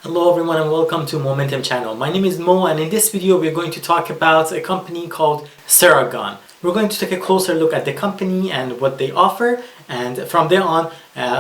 Hello everyone and welcome to Momentum channel. My name is Mo and in this video we're going to talk about a company called Ceragon. We're going to take a closer look at the company and what they offer, and from there on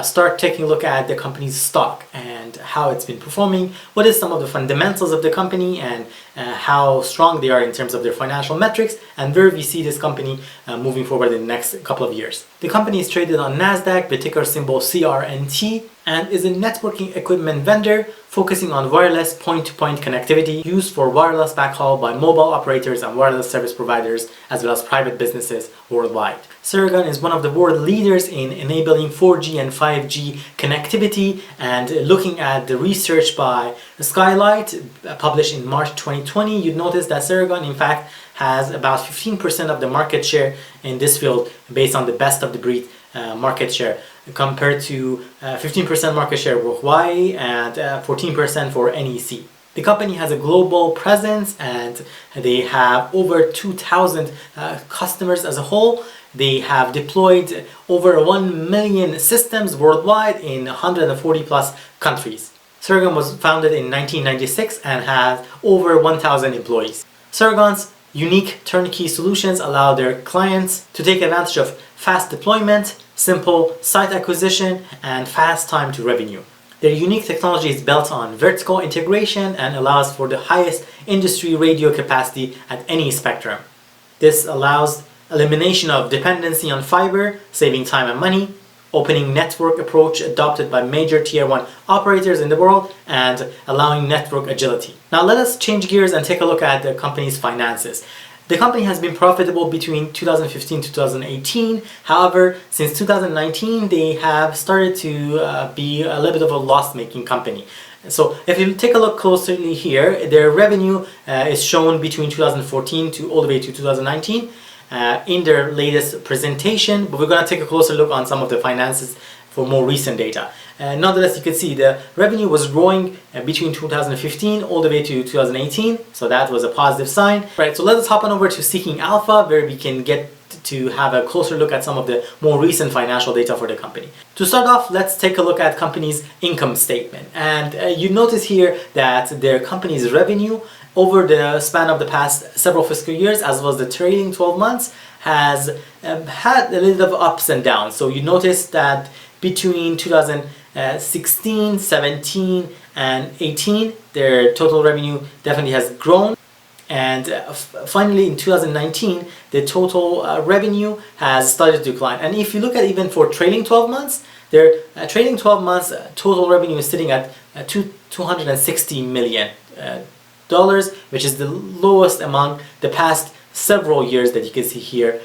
start taking a look at the company's stock and how it's been performing, what is some of the fundamentals of the company and how strong they are in terms of their financial metrics, and where we see this company moving forward in the next couple of years. The company is traded on NASDAQ with ticker symbol CRNT and is a networking equipment vendor focusing on wireless point-to-point connectivity used for wireless backhaul by mobile operators and wireless service providers as well as private businesses worldwide. Ceragon is one of the world leaders in enabling 4G and 5G connectivity, and looking at the research by Skylight published in March 2020, you'd notice that Ceragon in fact has about 15% of the market share in this field based on the best of the breed market share, compared to 15% market share for Huawei and 14% for NEC. The company has a global presence and they have over 2,000 customers as a whole. They have deployed over 1 million systems worldwide in 140 plus countries. Ceragon was founded in 1996 and has over 1,000 employees. Ceragon's unique turnkey solutions allow their clients to take advantage of fast deployment, simple site acquisition, and fast time to revenue. Their unique technology is built on vertical integration and allows for the highest industry radio capacity at any spectrum. This allows elimination of dependency on fiber, saving time and money, opening network approach adopted by major tier 1 operators in the world, and allowing network agility. Now let us change gears and take a look at the company's finances. The company has been profitable between 2015 to 2018. However, since 2019, they have started to be a little bit of a loss-making company. So if you take a look closely here, their revenue is shown between 2014 to all the way to 2019 in their latest presentation, but we're going to take a closer look on some of the finances for more recent data. Nonetheless, you can see the revenue was growing between 2015 all the way to 2018, so that was a positive sign. Right, so let us hop on over to Seeking Alpha, where we can get to have a closer look at some of the more recent financial data for the company. To start off, let's take a look at company's income statement. And you notice here that their company's revenue over the span of the past several fiscal years, as well as the trailing 12 months, has had a little bit of ups and downs. So you notice that between 2016, 17, and 18, their total revenue definitely has grown. And finally in 2019, the total revenue has started to decline. And if you look at even for trailing 12 months, their trailing 12 months total revenue is sitting at $260 million, which is the lowest among the past several years that you can see here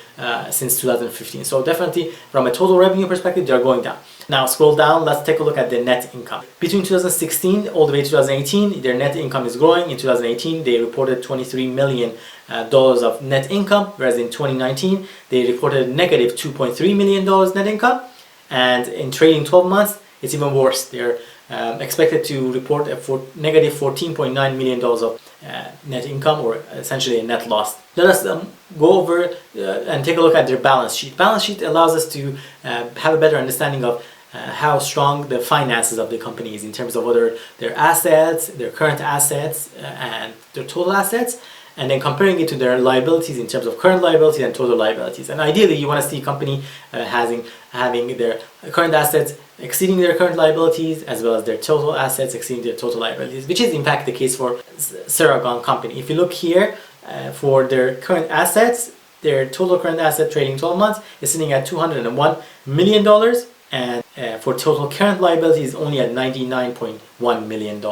since 2015. So definitely from a total revenue perspective, they're going down. Now scroll down, let's take a look at the net income. Between 2016 all the way to 2018, their net income is growing. In 2018, they reported $23 million of net income, whereas in 2019, they reported negative $2.3 million net income. And in trailing 12 months, it's even worse. They're expected to report a negative $14.9 million of net income, or essentially a net loss. Let us go over and take a look at their balance sheet. Balance sheet allows us to have a better understanding of how strong the finances of the company is in terms of whether their assets, their current assets, and their total assets, and then comparing it to their liabilities in terms of current liabilities and total liabilities. And ideally, you want to see a company having their current assets exceeding their current liabilities, as well as their total assets exceeding their total liabilities, which is in fact the case for Ceragon company. If you look here for their current assets, their total current asset trading 12 months is sitting at $201 million, and for total current liabilities only at $99.1 million.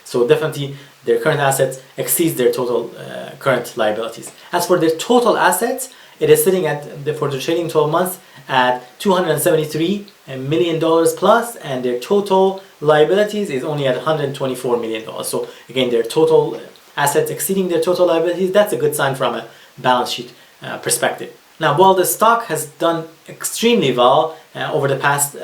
So definitely their current assets exceeds their total current liabilities. As for their total assets, it is sitting at for the trailing 12 months at $273 million plus, and their total liabilities is only at $124 million. So again, their total assets exceeding their total liabilities, that's a good sign from a balance sheet perspective. Now, while the stock has done extremely well over the past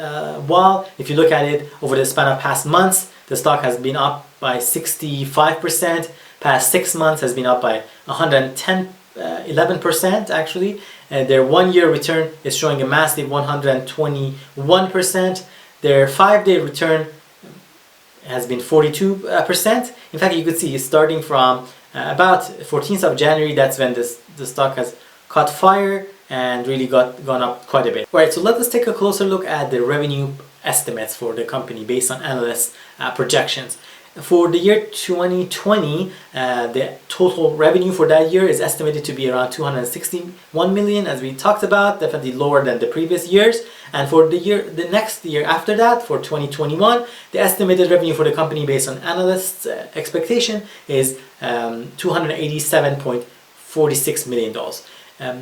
while, if you look at it over the span of past months, the stock has been up by 65%. Past 6 months has been up by 11% actually. Their 1-year return is showing a massive 121%. Their 5-day return has been 42%. In fact, you could see starting from about 14th of January, that's when the stock has caught fire and really gone up quite a bit. Alright, so let us take a closer look at the revenue estimates for the company based on analysts' projections. For the year 2020, the total revenue for that year is estimated to be around 261 million, as we talked about, definitely lower than the previous years. And for the next year after that, for 2021, the estimated revenue for the company based on analysts' expectation is $287.46 million.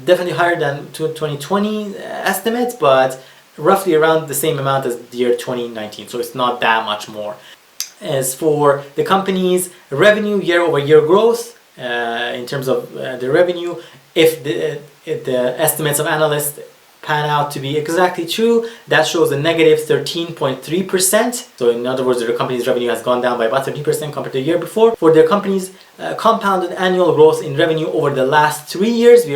Definitely higher than 2020 estimates, but roughly around the same amount as the year 2019, so it's not that much more. As for the company's revenue year-over-year growth, in terms of the revenue, if the estimates of analysts pan out to be exactly true, that shows a negative 13.3%. So in other words, the company's revenue has gone down by about 13% compared to the year before. For the company's compounded annual growth in revenue over the last 3 years, we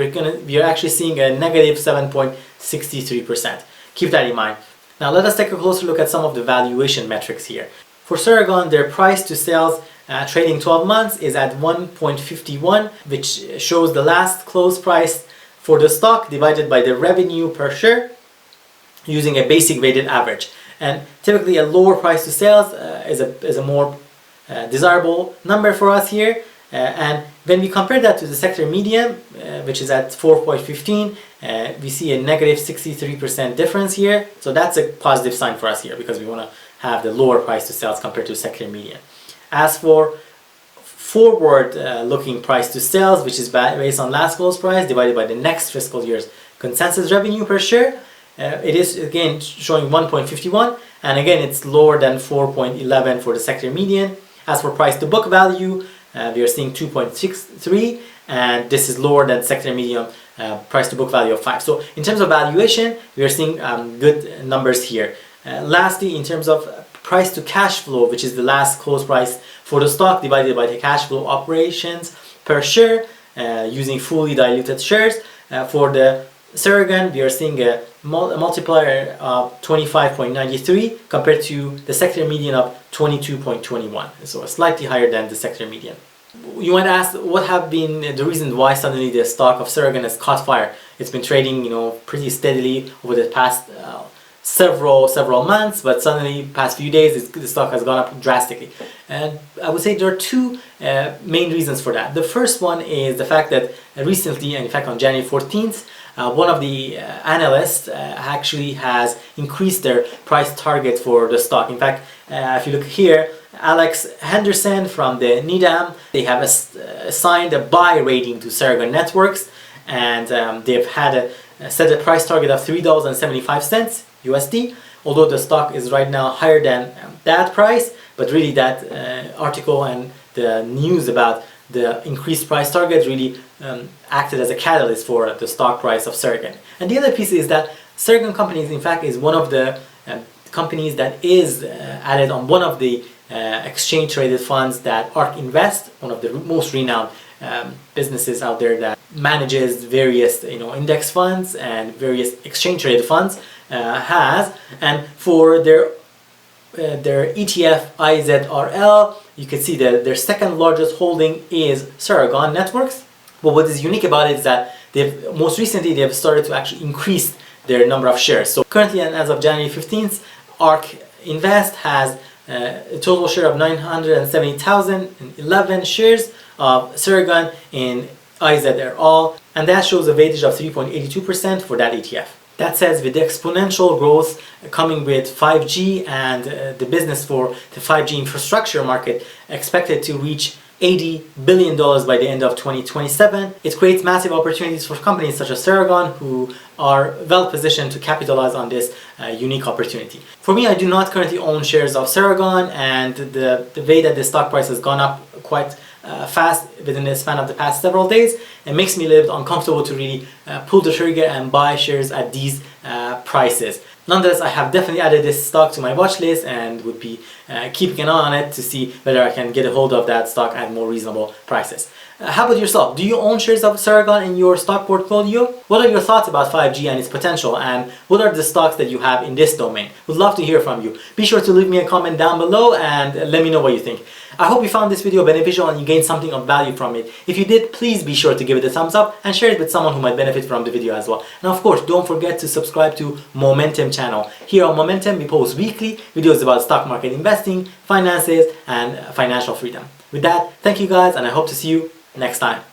are actually seeing a negative 7.63%. Keep that in mind. Now let us take a closer look at some of the valuation metrics here. For Ceragon, their price to sales trading 12 months is at 1.51, which shows the last close price for the stock divided by the revenue per share using a basic weighted average. And typically a lower price to sales is a more desirable number for us here. And when we compare that to the sector median, which is at 4.15, we see a negative 63% difference here. So that's a positive sign for us here, because we want to have the lower price to sales compared to sector median. As for forward looking price to sales, which is based on last close price divided by the next fiscal year's consensus revenue per share, it is again showing 1.51, and again it's lower than 4.11 for the sector median. As for price to book value, we are seeing 2.63, and this is lower than sector median price to book value of 5. So in terms of valuation, we are seeing good numbers here. Lastly, in terms of price to cash flow, which is the last close price for the stock divided by the cash flow operations per share using fully diluted shares, for the Ceragon, we are seeing a multiplier of 25.93 compared to the sector median of 22.21, so slightly higher than the sector median. You might ask, what have been the reasons why suddenly the stock of Ceragon has caught fire? It's been trading, pretty steadily over the past several months, but suddenly past few days the stock has gone up drastically. And I would say there are two main reasons for that. The first one is the fact that recently, and in fact on January 14th, one of the analysts actually has increased their price target for the stock. In fact, if you look here, Alex Henderson from the NASDAQ, they have assigned a buy rating to Ceragon Networks, and they've had set a price target of $3.75 USD, although the stock is right now higher than that price, but really that article and the news about the increased price target really acted as a catalyst for the stock price of Ceragon. And the other piece is that Ceragon companies, in fact, is one of the companies that is added on one of the exchange traded funds that ARK Invest, one of the most renowned businesses out there that manages various index funds and various exchange traded funds, has. And for their ETF IZRL, you can see that their second largest holding is Ceragon Networks. But what is unique about it is that most recently they've started to actually increase their number of shares. So currently, and as of January 15th, ARK Invest has a total share of 970,011 shares of Ceragon in IZRL, and that shows a weightage of 3.82% for that ETF. That says, with the exponential growth coming with 5G and the business for the 5G infrastructure market expected to reach $80 billion by the end of 2027, it creates massive opportunities for companies such as Ceragon, who are well positioned to capitalize on this unique opportunity. For me, I do not currently own shares of Ceragon, and the way that the stock price has gone up quite fast within the span of the past several days, it makes me a little bit uncomfortable to really pull the trigger and buy shares at these prices. Nonetheless, I have definitely added this stock to my watch list and would be keeping an eye on it to see whether I can get a hold of that stock at more reasonable prices. How about yourself? Do you own shares of Ceragon in your stock portfolio? What are your thoughts about 5G and its potential, and what are the stocks that you have in this domain? Would love to hear from you. Be sure to leave me a comment down below and let me know what you think. I hope you found this video beneficial and you gained something of value from it. If you did, please be sure to give it a thumbs up and share it with someone who might benefit from the video as well. And of course, don't forget to subscribe to Momentum channel. Here on Momentum, we post weekly videos about stock market investing, finances, and financial freedom. With that, thank you guys, and I hope to see you next time.